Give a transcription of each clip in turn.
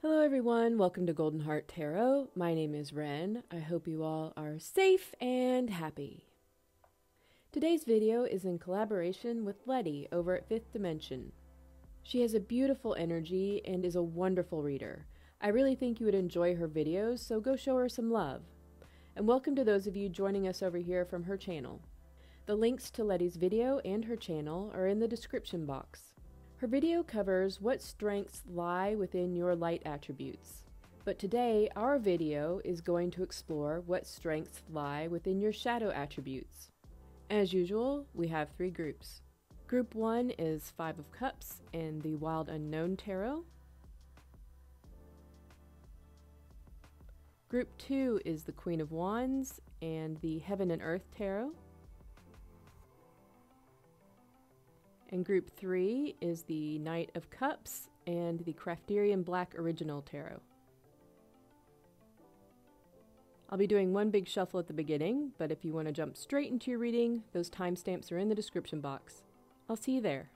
Hello everyone, welcome to Golden Heart Tarot. My name is Ren. I hope you all are safe and happy. Today's video is in collaboration with Lettie over at Fifth Dimension. She has a beautiful energy and is a wonderful reader. I really think you would enjoy her videos, so go show her some love. And welcome to those of you joining us over here from her channel. The links to Lettie's video and her channel are in the description box. Her video covers what strengths lie within your light attributes. But today, our video is going to explore what strengths lie within your shadow attributes. As usual, we have 3 groups. Group 1 is 5 of Cups and the Wild Unknown Tarot. Group 2 is the Queen of Wands and the Heaven and Earth Tarot. And Group 3 is the Knight of Cups and the Crafterian Black Original Tarot. I'll be doing one big shuffle at the beginning, but if you want to jump straight into your reading, those timestamps are in the description box. I'll see you there.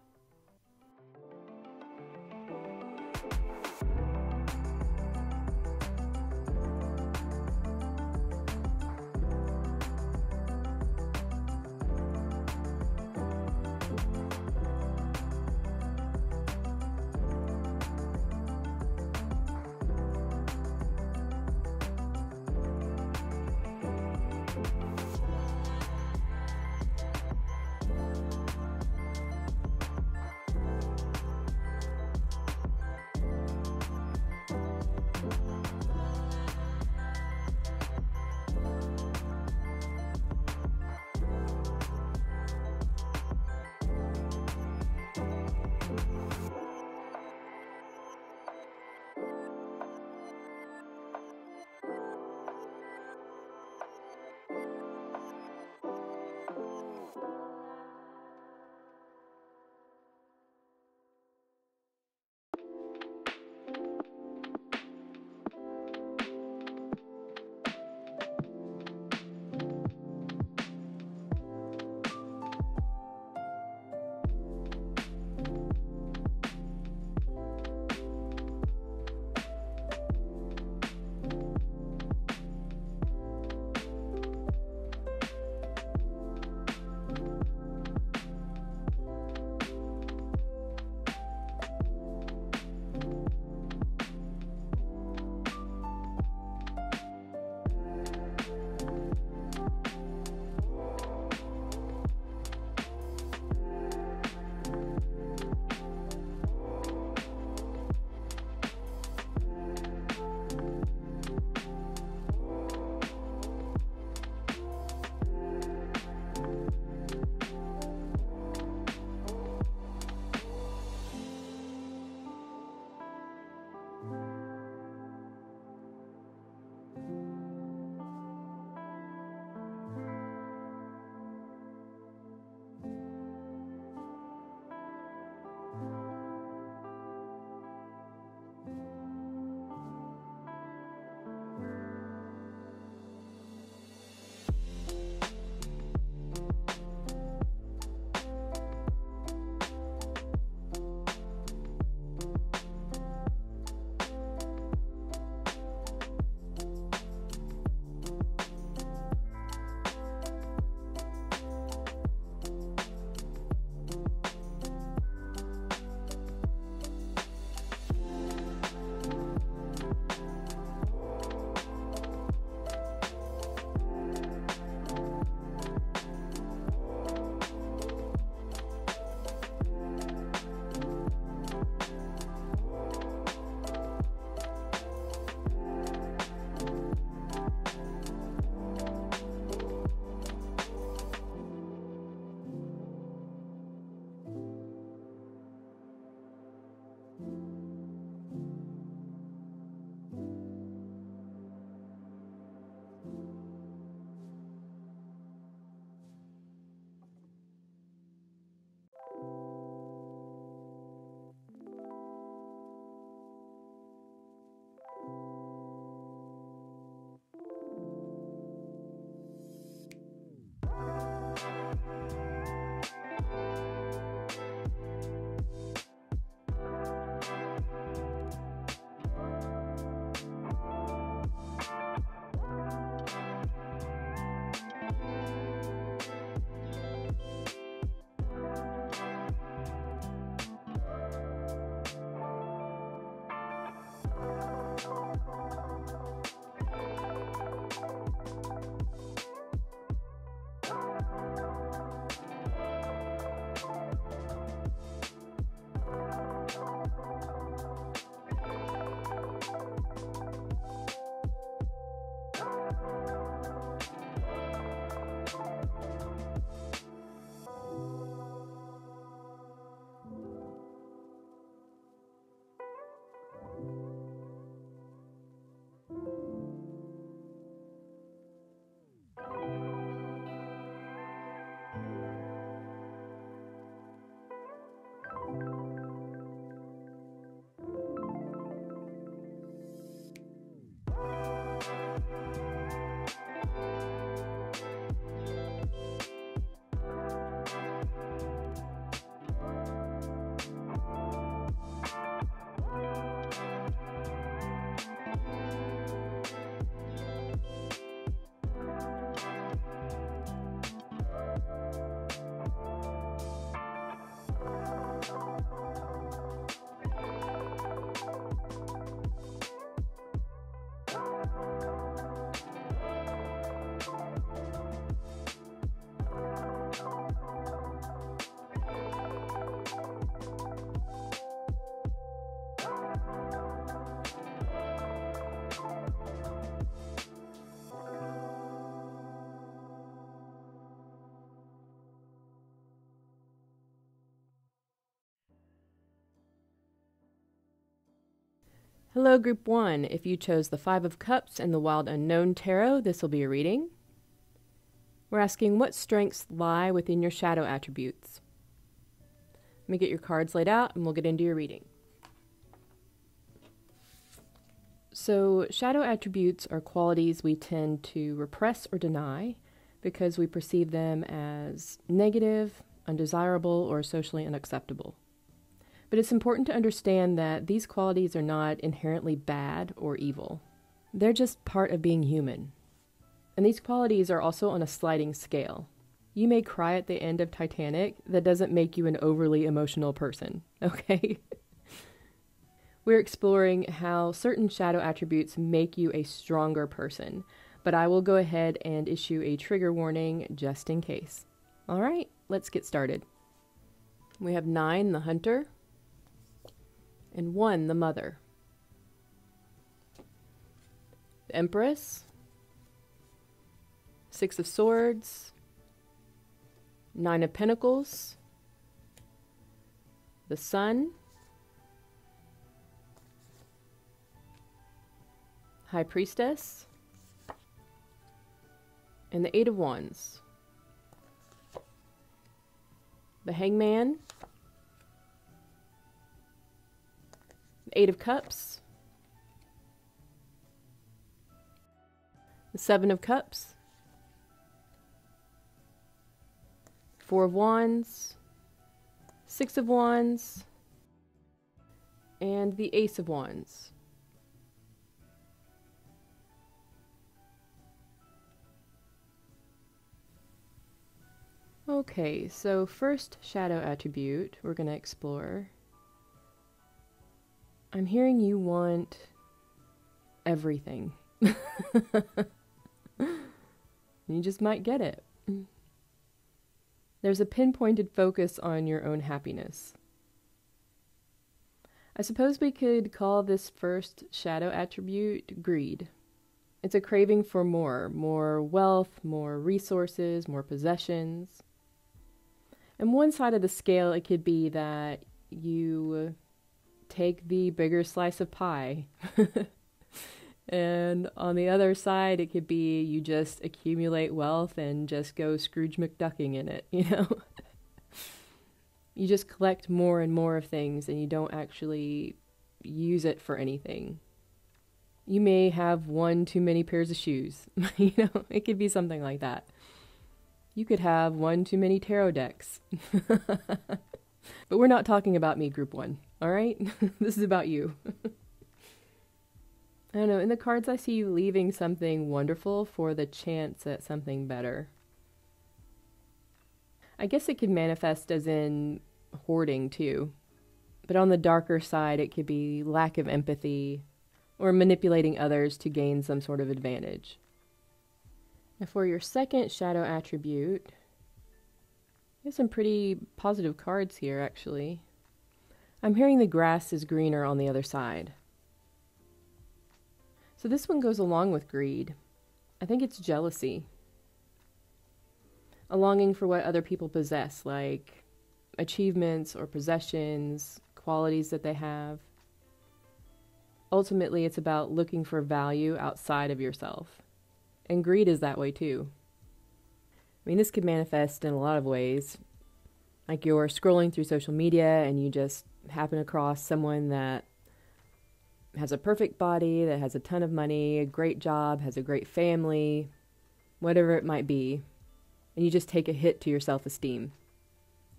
Hello, Group 1. If you chose the Five of Cups and the Wild Unknown Tarot, this will be a reading. We're asking what strengths lie within your shadow attributes. Let me get your cards laid out and we'll get into your reading. So, shadow attributes are qualities we tend to repress or deny because we perceive them as negative, undesirable, or socially unacceptable. But it's important to understand that these qualities are not inherently bad or evil. They're just part of being human. And these qualities are also on a sliding scale. You may cry at the end of Titanic. That doesn't make you an overly emotional person, okay? We're exploring how certain shadow attributes make you a stronger person, but I will go ahead and issue a trigger warning just in case. All right, let's get started. We have 9, the Hunter, and 1, the Mother. The Empress, 6 of Swords, 9 of Pentacles, the Sun, High Priestess, and the 8 of Wands. The Hangman, the 8 of Cups, the 7 of Cups, 4 of Wands, 6 of Wands, and the Ace of Wands. Okay, so first shadow attribute we're going to explore. I'm hearing you want everything. You just might get it. There's a pinpointed focus on your own happiness. I suppose we could call this first shadow attribute greed. It's a craving for more wealth, more resources, more possessions. And one side of the scale, it could be that you take the bigger slice of pie. And on the other side, it could be you just accumulate wealth and just go Scrooge McDucking in it, you know? You just collect more and more of things and you don't actually use it for anything. You may have one too many pairs of shoes. You know, it could be something like that. You could have one too many tarot decks. But we're not talking about me, Group 1, all right? This is about you. I don't know, in the cards I see you leaving something wonderful for the chance at something better. I guess it could manifest as in hoarding too. But on the darker side, it could be lack of empathy or manipulating others to gain some sort of advantage. Now for your second shadow attribute, you have some pretty positive cards here, actually. I'm hearing the grass is greener on the other side. So this one goes along with greed. I think it's jealousy. A longing for what other people possess, like achievements or possessions, qualities that they have. Ultimately, it's about looking for value outside of yourself. And greed is that way too. I mean, this could manifest in a lot of ways. Like you're scrolling through social media and you just happen across someone that has a perfect body, that has a ton of money, a great job, has a great family, whatever it might be, and you just take a hit to your self-esteem.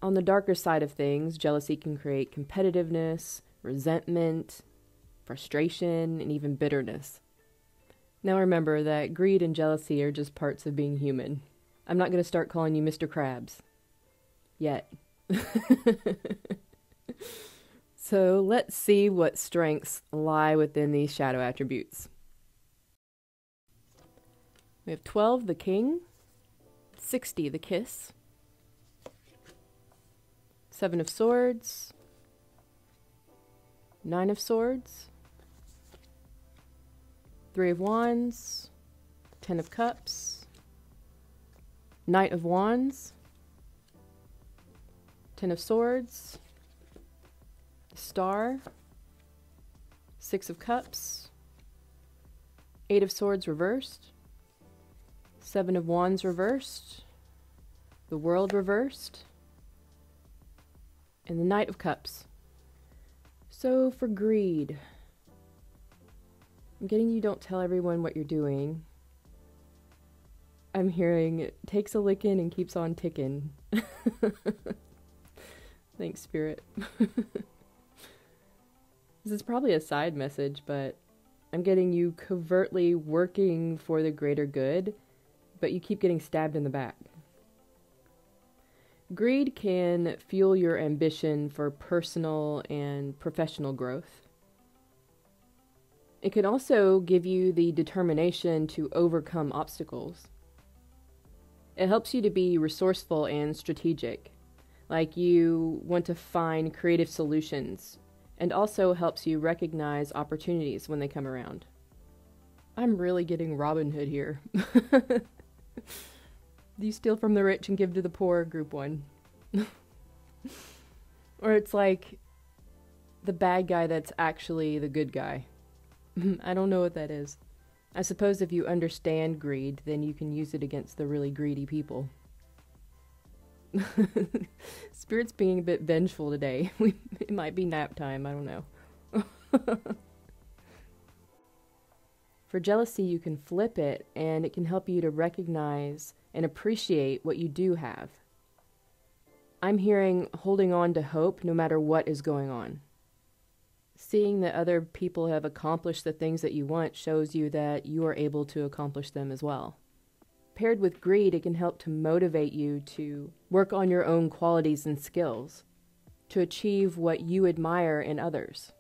On the darker side of things, jealousy can create competitiveness, resentment, frustration, and even bitterness. Now remember that greed and jealousy are just parts of being human. I'm not going to start calling you Mr. Krabs. Yet. So let's see what strengths lie within these shadow attributes. We have 12, the King, 60, the Kiss, 7 of Swords, 9 of Swords, 3 of Wands, 10 of Cups, Knight of Wands, 10 of Swords, Star, Six of Cups, Eight of Swords reversed, Seven of Wands reversed, the World reversed, and the Knight of Cups. So for greed, I'm getting you don't tell everyone what you're doing. I'm hearing takes a lickin' and keeps on ticking. Thanks, Spirit. This is probably a side message, but I'm getting you covertly working for the greater good, but you keep getting stabbed in the back. Greed can fuel your ambition for personal and professional growth. It can also give you the determination to overcome obstacles. It helps you to be resourceful and strategic, like you want to find creative solutions, and also helps you recognize opportunities when they come around. I'm really getting Robin Hood here. Do you steal from the rich and give to the poor? Group 1. Or it's like the bad guy that's actually the good guy. I don't know what that is. I suppose if you understand greed, then you can use it against the really greedy people. Spirit's being a bit vengeful today. It might be nap time, I don't know. For jealousy, you can flip it, and it can help you to recognize and appreciate what you do have. I'm hearing holding on to hope no matter what is going on. Seeing that other people have accomplished the things that you want shows you that you are able to accomplish them as well. Paired with greed, it can help to motivate you to work on your own qualities and skills, to achieve what you admire in others.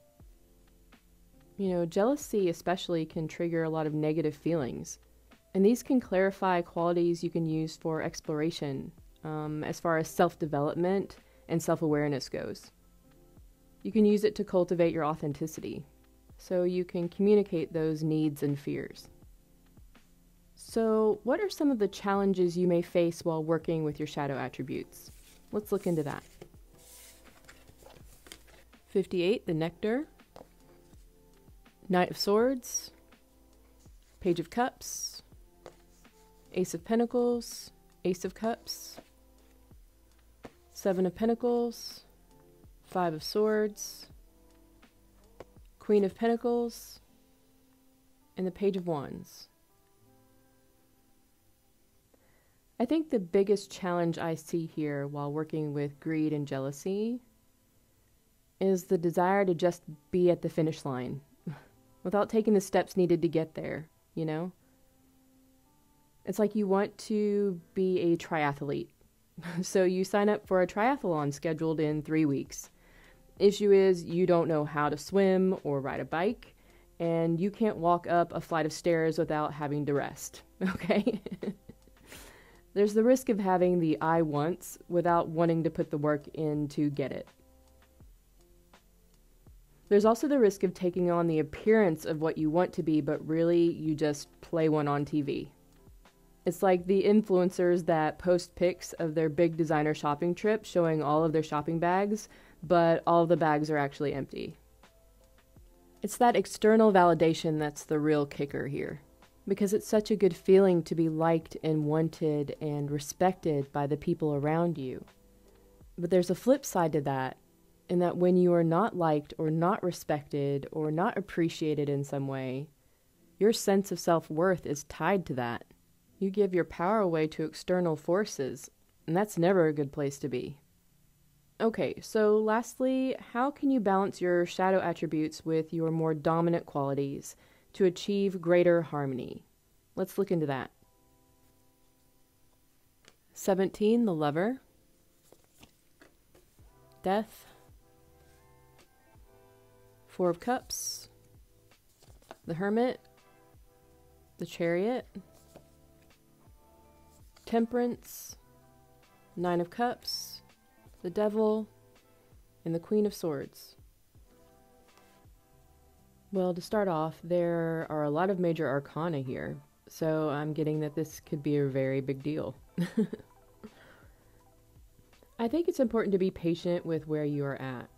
You know, jealousy especially can trigger a lot of negative feelings, and these can clarify qualities you can use for exploration, as far as self-development and self-awareness goes. You can use it to cultivate your authenticity, so you can communicate those needs and fears. So, what are some of the challenges you may face while working with your shadow attributes? Let's look into that. 58, the Nectar. Knight of Swords. Page of Cups. Ace of Pentacles. Ace of Cups. Seven of Pentacles. Five of Swords. Queen of Pentacles. And the Page of Wands. I think the biggest challenge I see here while working with greed and jealousy is the desire to just be at the finish line without taking the steps needed to get there, you know? It's like you want to be a triathlete. So you sign up for a triathlon scheduled in 3 weeks. Issue is you don't know how to swim or ride a bike, and you can't walk up a flight of stairs without having to rest, okay? There's the risk of having the I wants without wanting to put the work in to get it. There's also the risk of taking on the appearance of what you want to be, but really you just play one on TV. It's like the influencers that post pics of their big designer shopping trip showing all of their shopping bags, but all of the bags are actually empty. It's that external validation that's the real kicker here, because it's such a good feeling to be liked and wanted and respected by the people around you. But there's a flip side to that, in that when you are not liked or not respected or not appreciated in some way, your sense of self-worth is tied to that. You give your power away to external forces, and that's never a good place to be. Okay, so lastly, how can you balance your shadow attributes with your more dominant qualities to achieve greater harmony? Let's look into that. 17, the Lover. Death. Four of Cups. The Hermit. The Chariot. Temperance. Nine of Cups. The Devil. And the Queen of Swords. Well, to start off, there are a lot of major arcana here, so I'm getting that this could be a very big deal. I think it's important to be patient with where you are at.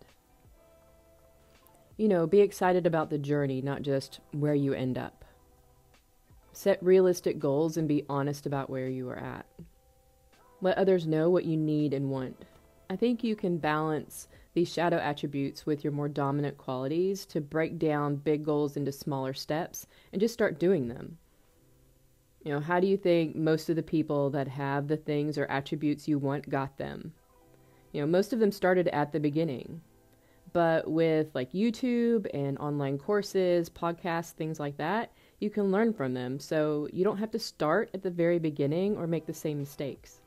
Be excited about the journey, not just where you end up. Set realistic goals and be honest about where you are at. Let others know what you need and want. I think you can balance these shadow attributes with your more dominant qualities to break down big goals into smaller steps and just start doing them. How do you think most of the people that have the things or attributes you want got them? Most of them started at the beginning. But with like YouTube and online courses, podcasts, things like that, you can learn from them. So you don't have to start at the very beginning or make the same mistakes.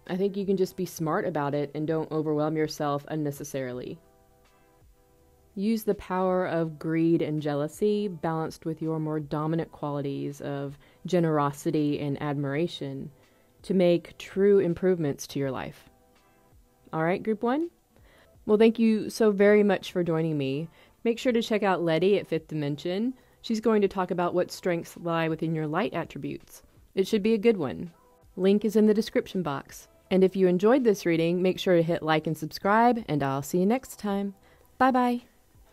I think you can just be smart about it and don't overwhelm yourself unnecessarily. Use the power of greed and jealousy balanced with your more dominant qualities of generosity and admiration to make true improvements to your life. All right, Group 1? Well, thank you so very much for joining me. Make sure to check out Lettie at 5th Dimension. She's going to talk about what strengths lie within your light attributes. It should be a good one. Link is in the description box. And if you enjoyed this reading, make sure to hit like and subscribe, and I'll see you next time. Bye-bye.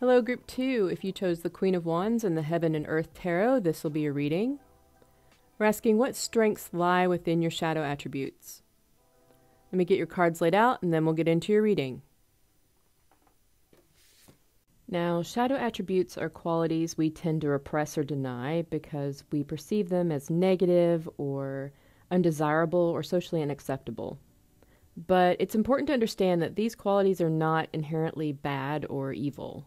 Hello, Group 2. If you chose the Queen of Wands and the Heaven and Earth Tarot, this will be your reading. We're asking what strengths lie within your shadow attributes. Let me get your cards laid out, and then we'll get into your reading. Now, shadow attributes are qualities we tend to repress or deny because we perceive them as negative or undesirable or socially unacceptable. But it's important to understand that these qualities are not inherently bad or evil.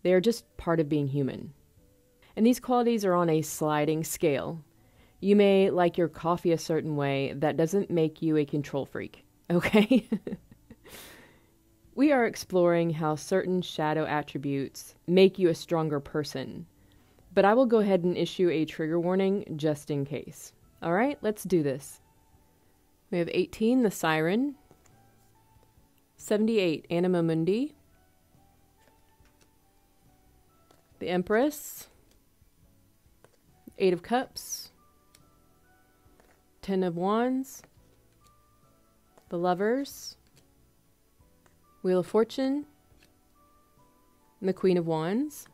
They are just part of being human. And these qualities are on a sliding scale. You may like your coffee a certain way. That doesn't make you a control freak, okay? We are exploring how certain shadow attributes make you a stronger person. But I will go ahead and issue a trigger warning just in case. All right, let's do this. We have 18, the Siren. 78, Anima Mundi. The Empress. 8 of Cups. 10 of Wands. The Lovers. Wheel of Fortune. And the Queen of Wands.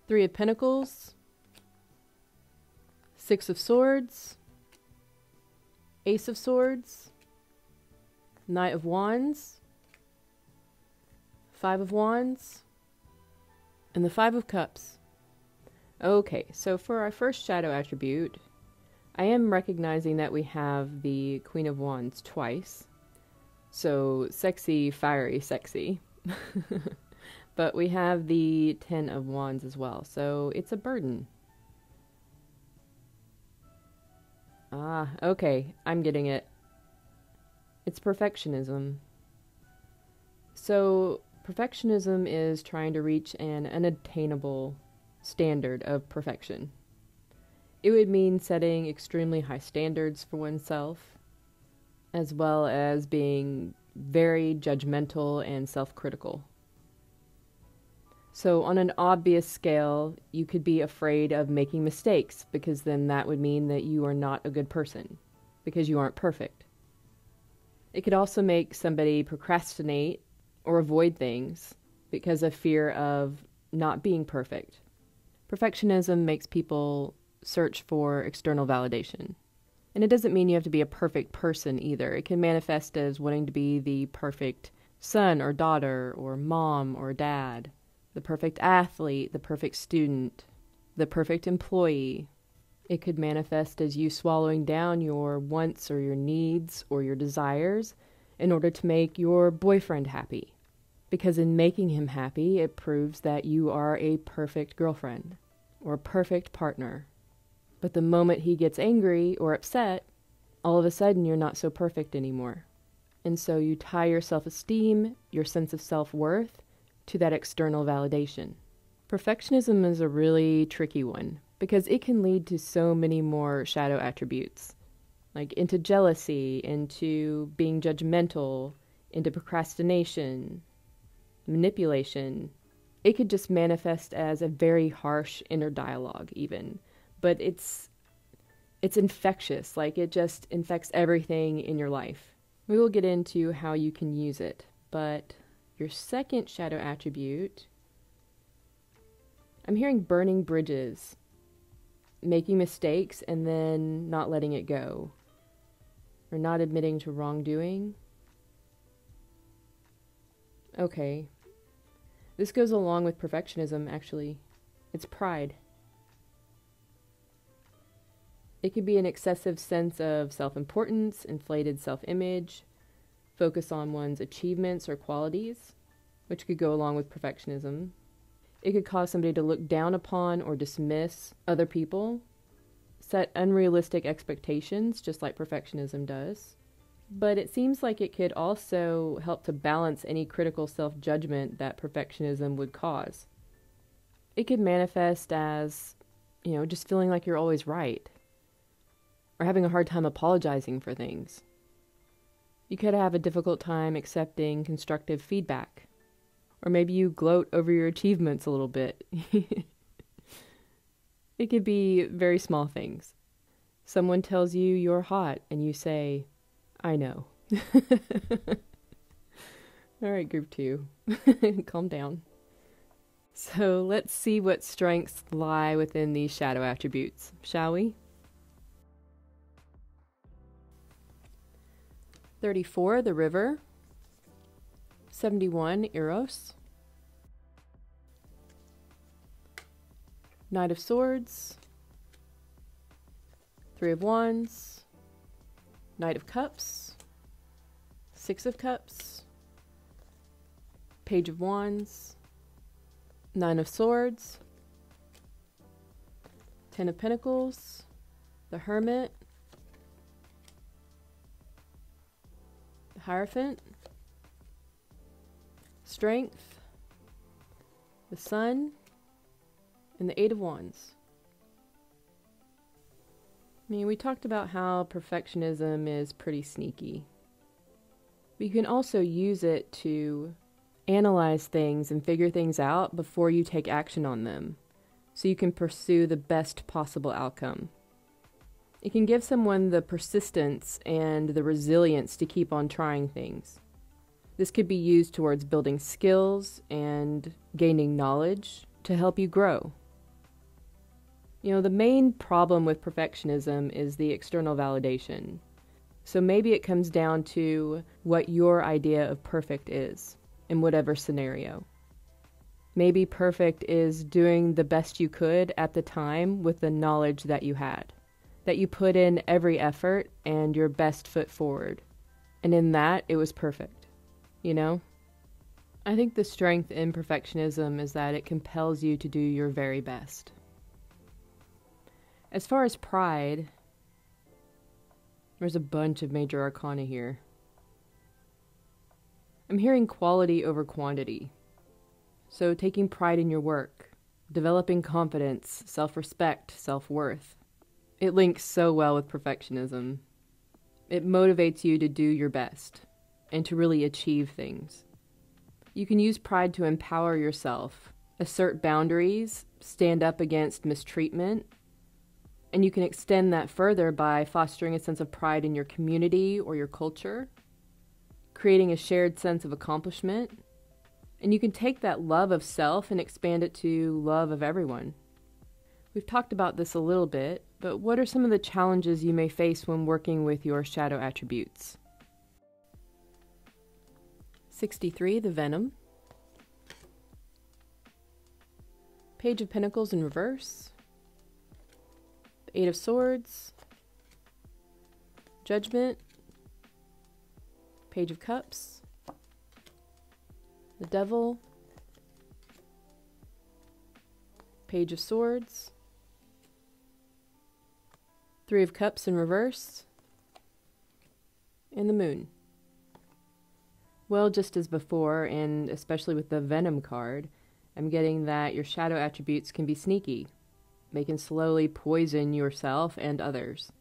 3 of Pentacles. 6 of Swords. Ace of Swords. Knight of Wands. 5 of Wands. And the 5 of Cups. Okay, so for our first shadow attribute, I am recognizing that we have the Queen of Wands twice. So sexy, fiery, sexy. But we have the 10 of Wands as well, so it's a burden. Ah, okay, I'm getting it. It's perfectionism. So perfectionism is trying to reach an unattainable standard of perfection. It would mean setting extremely high standards for oneself, as well as being very judgmental and self-critical. So on an obvious scale, you could be afraid of making mistakes because then that would mean that you are not a good person because you aren't perfect. It could also make somebody procrastinate or avoid things because of fear of not being perfect. Perfectionism makes people search for external validation. And it doesn't mean you have to be a perfect person either. It can manifest as wanting to be the perfect son or daughter or mom or dad, the perfect athlete, the perfect student, the perfect employee. It could manifest as you swallowing down your wants or your needs or your desires in order to make your boyfriend happy. Because in making him happy, it proves that you are a perfect girlfriend or perfect partner. But the moment he gets angry or upset, all of a sudden you're not so perfect anymore. And so you tie your self-esteem, your sense of self-worth, to that external validation. Perfectionism is a really tricky one because it can lead to so many more shadow attributes, like into jealousy, into being judgmental, into procrastination, manipulation. It could just manifest as a very harsh inner dialogue even. But it's infectious, like it just infects everything in your life. We will get into how you can use it, but your second shadow attribute, I'm hearing burning bridges, making mistakes and then not letting it go, or not admitting to wrongdoing. Okay, this goes along with perfectionism, actually. It's pride. It could be an excessive sense of self-importance, inflated self-image, focus on one's achievements or qualities, which could go along with perfectionism. It could cause somebody to look down upon or dismiss other people, set unrealistic expectations, just like perfectionism does. But it seems like it could also help to balance any critical self-judgment that perfectionism would cause. It could manifest as, just feeling like you're always right, or having a hard time apologizing for things. You could have a difficult time accepting constructive feedback, or maybe you gloat over your achievements a little bit. It could be very small things. Someone tells you you're hot, and you say, I know. All right, group 2. Calm down. So let's see what strengths lie within these shadow attributes, shall we? 34, the river. 71, Eros. Knight of Swords. 3 of Wands. Knight of Cups. 6 of Cups. Page of Wands. 9 of Swords. 10 of Pentacles. The Hermit. The Hierophant. Strength. The Sun. And the 8 of Wands. We talked about how perfectionism is pretty sneaky. But you can also use it to analyze things and figure things out before you take action on them, so you can pursue the best possible outcome. It can give someone the persistence and the resilience to keep on trying things. This could be used towards building skills and gaining knowledge to help you grow. The main problem with perfectionism is the external validation. So maybe it comes down to what your idea of perfect is in whatever scenario. Maybe perfect is doing the best you could at the time with the knowledge that you had, that you put in every effort and your best foot forward. And in that, it was perfect. I think the strength in perfectionism is that it compels you to do your very best. As far as pride, there's a bunch of major arcana here. I'm hearing quality over quantity. So taking pride in your work, developing confidence, self-respect, self-worth. It links so well with perfectionism. It motivates you to do your best and to really achieve things. You can use pride to empower yourself, assert boundaries, stand up against mistreatment, and you can extend that further by fostering a sense of pride in your community or your culture, creating a shared sense of accomplishment, and you can take that love of self and expand it to love of everyone. We've talked about this a little bit, but what are some of the challenges you may face when working with your shadow attributes? 63, the Venom. Page of Pentacles in reverse. The 8 of Swords. Judgment. Page of Cups. The Devil. Page of Swords. 3 of Cups in reverse. And the Moon. Well, just as before, and especially with the Venom card, I'm getting that your shadow attributes can be sneaky. They can slowly poison yourself and others.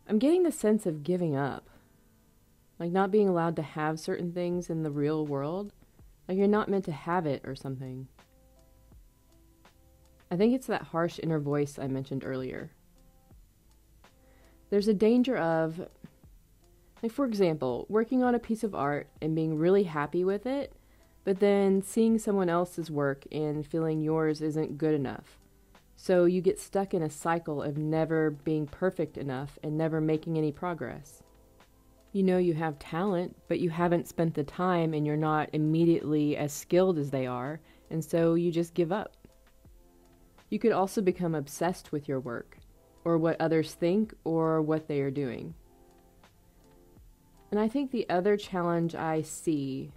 I'm getting the sense of giving up. Like not being allowed to have certain things in the real world. Like you're not meant to have it or something. I think it's that harsh inner voice I mentioned earlier. There's a danger of Like, for example, working on a piece of art and being really happy with it, but then seeing someone else's work and feeling yours isn't good enough. So you get stuck in a cycle of never being perfect enough and never making any progress. You know you have talent, but you haven't spent the time and you're not immediately as skilled as they are, and so you just give up. You could also become obsessed with your work, or what others think, or what they are doing. And I think the other challenge I see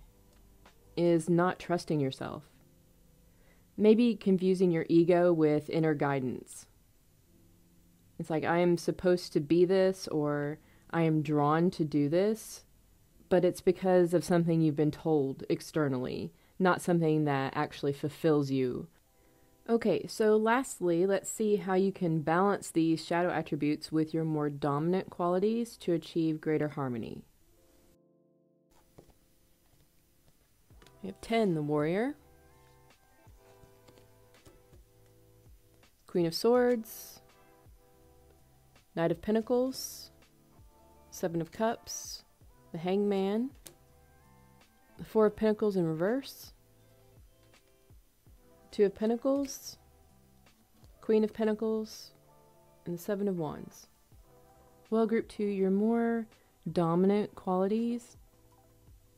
is not trusting yourself. Maybe confusing your ego with inner guidance. It's like, I am supposed to be this, or I am drawn to do this, but it's because of something you've been told externally, not something that actually fulfills you. Okay, so lastly, let's see how you can balance these shadow attributes with your more dominant qualities to achieve greater harmony. We have 10, the Warrior, Queen of Swords, Knight of Pentacles, 7 of Cups, the Hangman, the 4 of Pentacles in reverse, 2 of Pentacles, Queen of Pentacles, and the 7 of Wands. Well, group 2, your more dominant qualities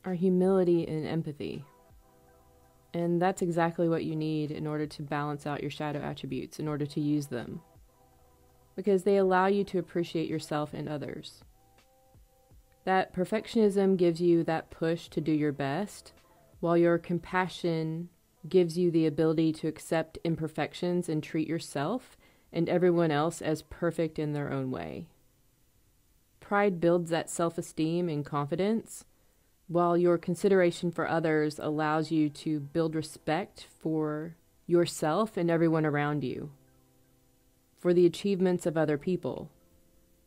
are humility and empathy. And that's exactly what you need in order to balance out your shadow attributes, in order to use them. Because they allow you to appreciate yourself and others. That perfectionism gives you that push to do your best, while your compassion gives you the ability to accept imperfections and treat yourself and everyone else as perfect in their own way. Pride builds that self-esteem and confidence, while your consideration for others allows you to build respect for yourself and everyone around you, for the achievements of other people.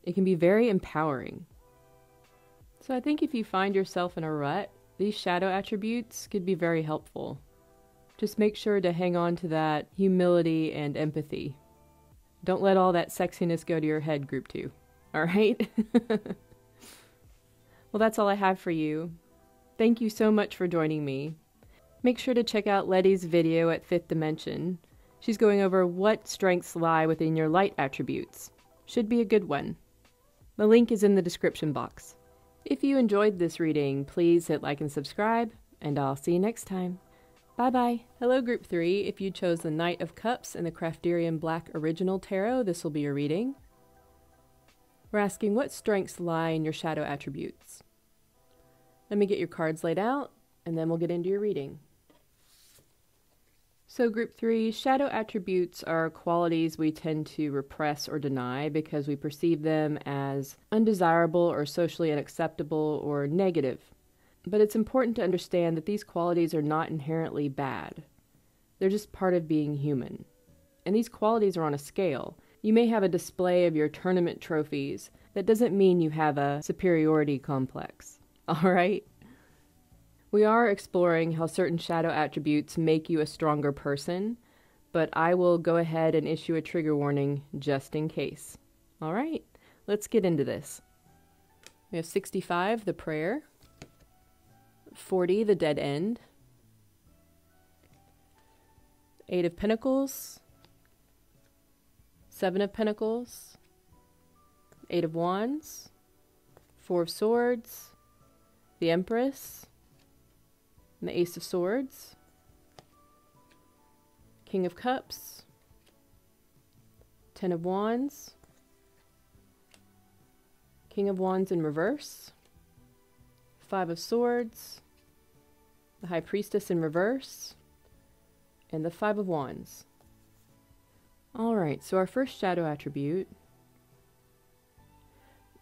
It can be very empowering. So I think if you find yourself in a rut, these shadow attributes could be very helpful. Just make sure to hang on to that humility and empathy. Don't let all that sexiness go to your head, group 2. All right? Well, that's all I have for you. Thank you so much for joining me. Make sure to check out Lettie's video at 5th Dimension. She's going over what strengths lie within your light attributes. Should be a good one. The link is in the description box. If you enjoyed this reading, please hit like and subscribe, and I'll see you next time. Bye-bye. Hello, Group 3. If you chose the Knight of Cups and the Crafterian Black Original Tarot, this will be your reading. We're asking what strengths lie in your shadow attributes. Let me get your cards laid out, and then we'll get into your reading. So Group 3, shadow attributes are qualities we tend to repress or deny because we perceive them as undesirable or socially unacceptable or negative. But it's important to understand that these qualities are not inherently bad. They're just part of being human. And these qualities are on a scale. You may have a display of your tournament trophies. That doesn't mean you have a superiority complex. All right? We are exploring how certain shadow attributes make you a stronger person, but I will go ahead and issue a trigger warning just in case. All right, let's get into this. We have 65, the prayer, 40, the dead end, 8 of Pentacles, 7 of Pentacles, 8 of Wands, 4 of Swords, the Empress, and the Ace of Swords, King of Cups, 10 of Wands, King of Wands in reverse, 5 of Swords, the High Priestess in reverse, and the 5 of Wands. Alright, so our first shadow attribute.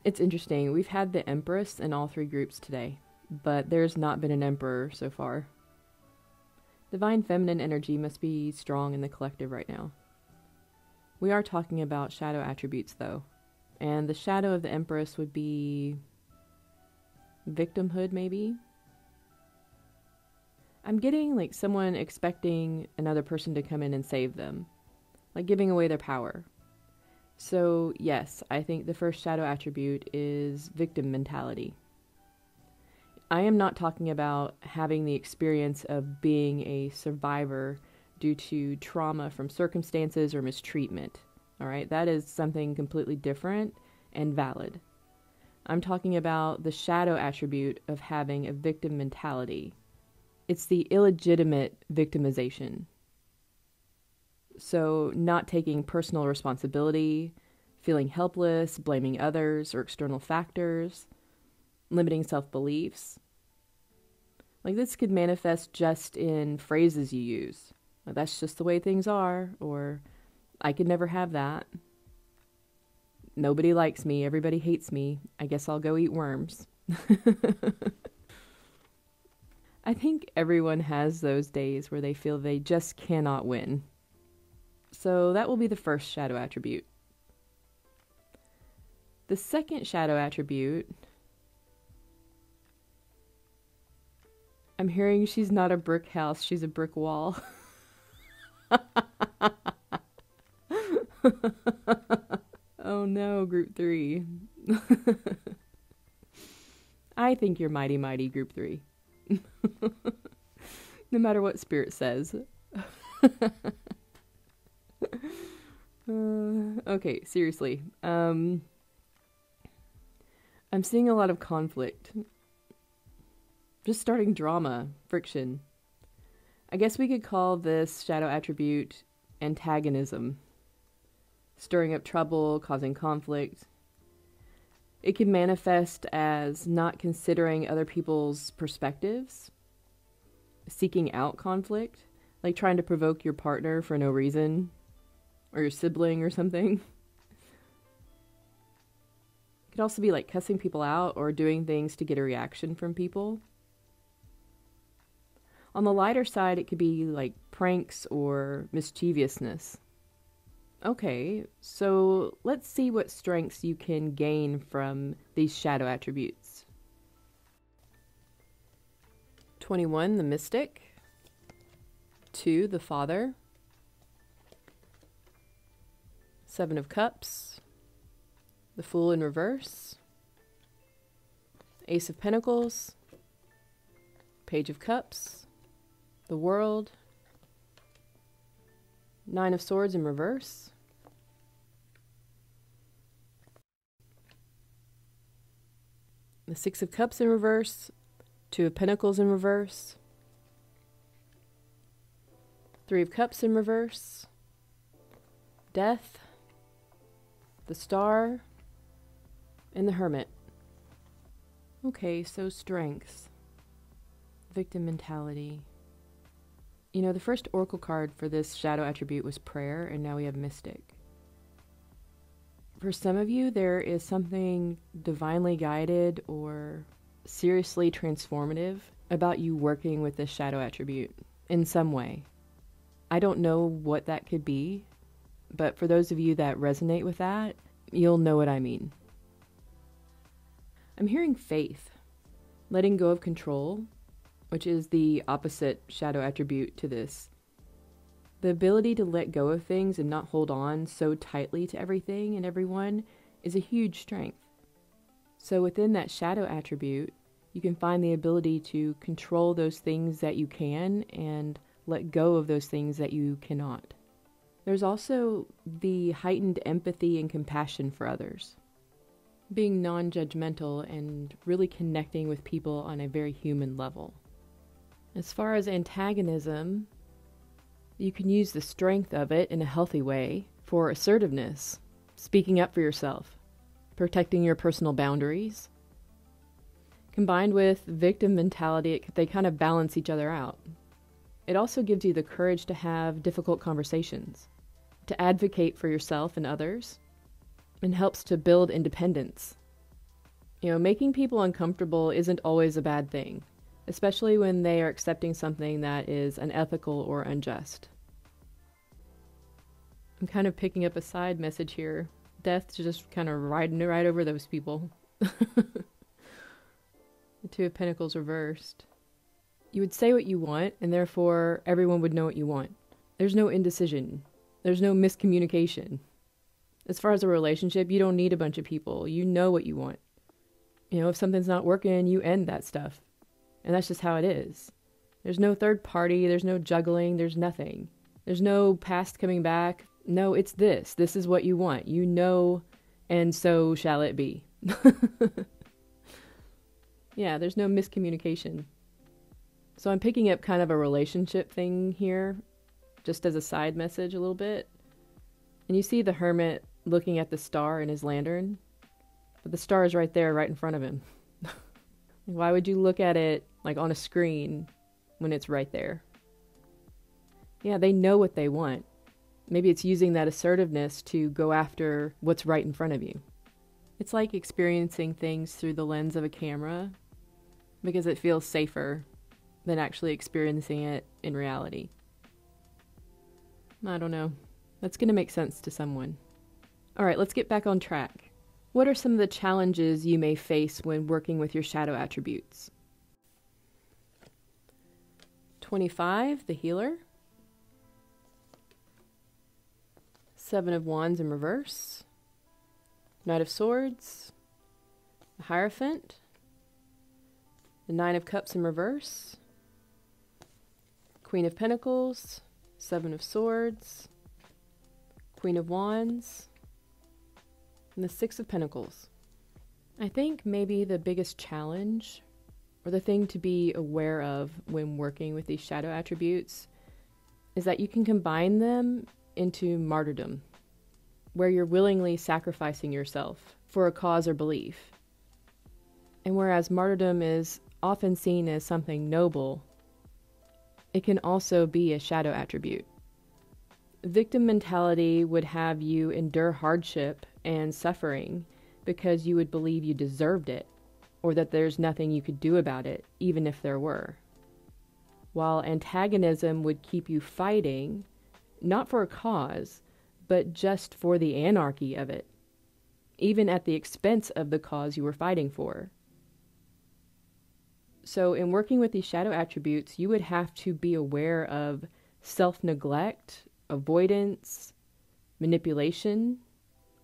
It's interesting, we've had the Empress in all 3 groups today, but there's not been an Emperor so far. Divine feminine energy must be strong in the collective right now. We are talking about shadow attributes though, and the shadow of the Empress would be victimhood maybe? I'm getting like someone expecting another person to come in and save them, like giving away their power. So yes, I think the first shadow attribute is victim mentality. I am not talking about having the experience of being a survivor due to trauma from circumstances or mistreatment. All right, that is something completely different and valid. I'm talking about the shadow attribute of having a victim mentality. It's the illegitimate victimization. So not taking personal responsibility, feeling helpless, blaming others or external factors, limiting self-beliefs. Like this could manifest just in phrases you use. That's just the way things are, or I could never have that. Nobody likes me, everybody hates me. I guess I'll go eat worms. I think everyone has those days where they feel they just cannot win. So that will be the first shadow attribute. The second shadow attribute, I'm hearing she's not a brick house, she's a brick wall. Oh no, group 3. I think you're mighty, mighty group 3. No matter what spirit says. Okay, seriously. I'm seeing a lot of conflict. Just starting drama, friction. I guess we could call this shadow attribute antagonism. Stirring up trouble, causing conflict. It can manifest as not considering other people's perspectives, seeking out conflict, like trying to provoke your partner for no reason, or your sibling or something. It could also be like cussing people out or doing things to get a reaction from people. On the lighter side, it could be like pranks or mischievousness. Okay, so let's see what strengths you can gain from these shadow attributes. 21, the mystic. 2, the father. 7 of cups. The fool in reverse. Ace of pentacles. Page of cups. The world. 9 of swords in reverse. The 6 of cups in reverse. 2 of pentacles in reverse. 3 of cups in reverse. Death. The star. And the hermit. Okay, so strengths. Victim mentality. You know, the first oracle card for this shadow attribute was prayer, and now we have mystic. For some of you, there is something divinely guided or seriously transformative about you working with this shadow attribute in some way. I don't know what that could be, but for those of you that resonate with that, you'll know what I mean. I'm hearing faith, letting go of control, which is the opposite shadow attribute to this. The ability to let go of things and not hold on so tightly to everything and everyone is a huge strength. So within that shadow attribute, you can find the ability to control those things that you can and let go of those things that you cannot. There's also the heightened empathy and compassion for others. Being non-judgmental and really connecting with people on a very human level. As far as antagonism, you can use the strength of it in a healthy way for assertiveness, speaking up for yourself, protecting your personal boundaries. Combined with victim mentality, they kind of balance each other out. It also gives you the courage to have difficult conversations, to advocate for yourself and others, and helps to build independence. You know, making people uncomfortable isn't always a bad thing, especially when they are accepting something that is unethical or unjust. I'm kind of picking up a side message here. Death's just kind of riding right over those people. The 2 of Pentacles reversed. You would say what you want, and therefore everyone would know what you want. There's no indecision. There's no miscommunication. As far as a relationship, you don't need a bunch of people. You know what you want. You know, if something's not working, you end that stuff. And that's just how it is. There's no third party, there's no juggling, there's nothing. There's no past coming back. No, it's this. This is what you want. You know, and so shall it be. Yeah, there's no miscommunication. So I'm picking up kind of a relationship thing here, just as a side message a little bit. And you see the hermit looking at the star in his lantern, but the star is right there, right in front of him. Why would you look at it like on a screen when it's right there? Yeah, they know what they want. Maybe it's using that assertiveness to go after what's right in front of you. It's like experiencing things through the lens of a camera because it feels safer than actually experiencing it in reality. I don't know. That's going to make sense to someone. All right, let's get back on track. What are some of the challenges you may face when working with your shadow attributes? 25, the healer. 7 of Wands in reverse. Knight of Swords. The Hierophant. The 9 of Cups in reverse. Queen of Pentacles. 7 of Swords. Queen of Wands. And the 6 of Pentacles. I think maybe the biggest challenge, or the thing to be aware of when working with these shadow attributes, is that you can combine them into martyrdom, where you're willingly sacrificing yourself for a cause or belief. And whereas martyrdom is often seen as something noble, it can also be a shadow attribute. Victim mentality would have you endure hardship and suffering because you would believe you deserved it, or that there's nothing you could do about it, even if there were. While antagonism would keep you fighting, not for a cause, but just for the anarchy of it, even at the expense of the cause you were fighting for. So in working with these shadow attributes, you would have to be aware of self-neglect, avoidance, manipulation,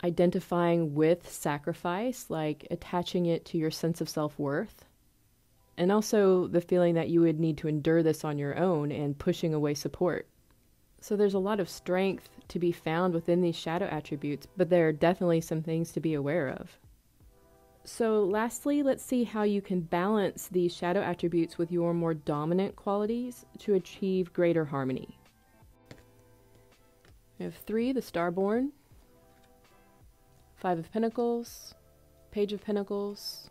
identifying with sacrifice, like attaching it to your sense of self-worth, and also the feeling that you would need to endure this on your own and pushing away support. So there's a lot of strength to be found within these shadow attributes, but there are definitely some things to be aware of. So lastly, let's see how you can balance these shadow attributes with your more dominant qualities to achieve greater harmony. We have 3, the Starborn, 5 of Pentacles, Page of Pentacles,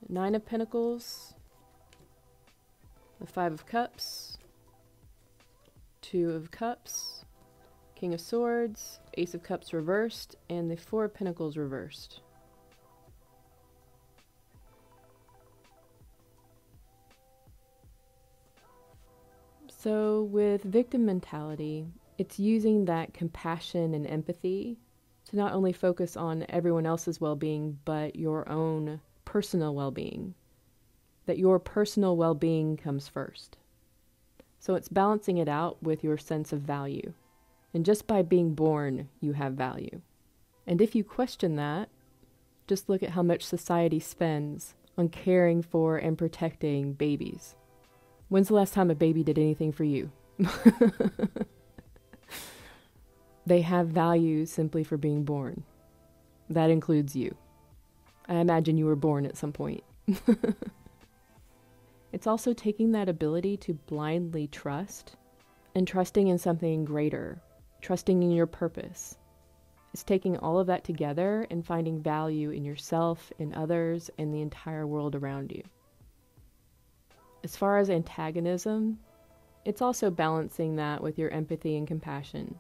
9 of Pentacles, the 5 of Cups, 2 of Cups, King of Swords, Ace of Cups reversed, and the 4 of Pentacles reversed. So with victim mentality, it's using that compassion and empathy to not only focus on everyone else's well-being, but your own personal well-being. That your personal well-being comes first. So it's balancing it out with your sense of value. And just by being born, you have value. And if you question that, just look at how much society spends on caring for and protecting babies. When's the last time a baby did anything for you? They have value simply for being born. That includes you. I imagine you were born at some point. It's also taking that ability to blindly trust and trusting in something greater, trusting in your purpose. It's taking all of that together and finding value in yourself, in others, and the entire world around you. As far as antagonism, it's also balancing that with your empathy and compassion,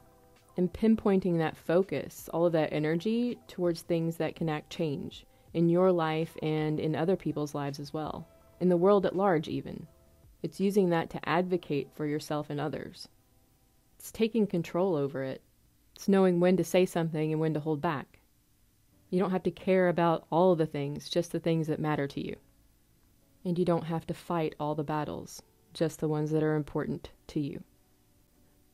and pinpointing that focus, all of that energy, towards things that can enact change in your life and in other people's lives as well, in the world at large even. It's using that to advocate for yourself and others. It's taking control over it. It's knowing when to say something and when to hold back. You don't have to care about all of the things, just the things that matter to you. And you don't have to fight all the battles, just the ones that are important to you.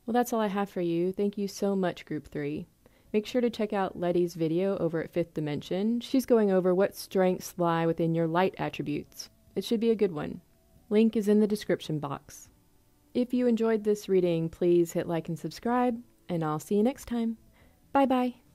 Well, that's all I have for you. Thank you so much, Group 3. Make sure to check out Lettie's video over at 5th Dimension. She's going over what strengths lie within your light attributes. It should be a good one. Link is in the description box. If you enjoyed this reading, please hit like and subscribe, and I'll see you next time. Bye bye.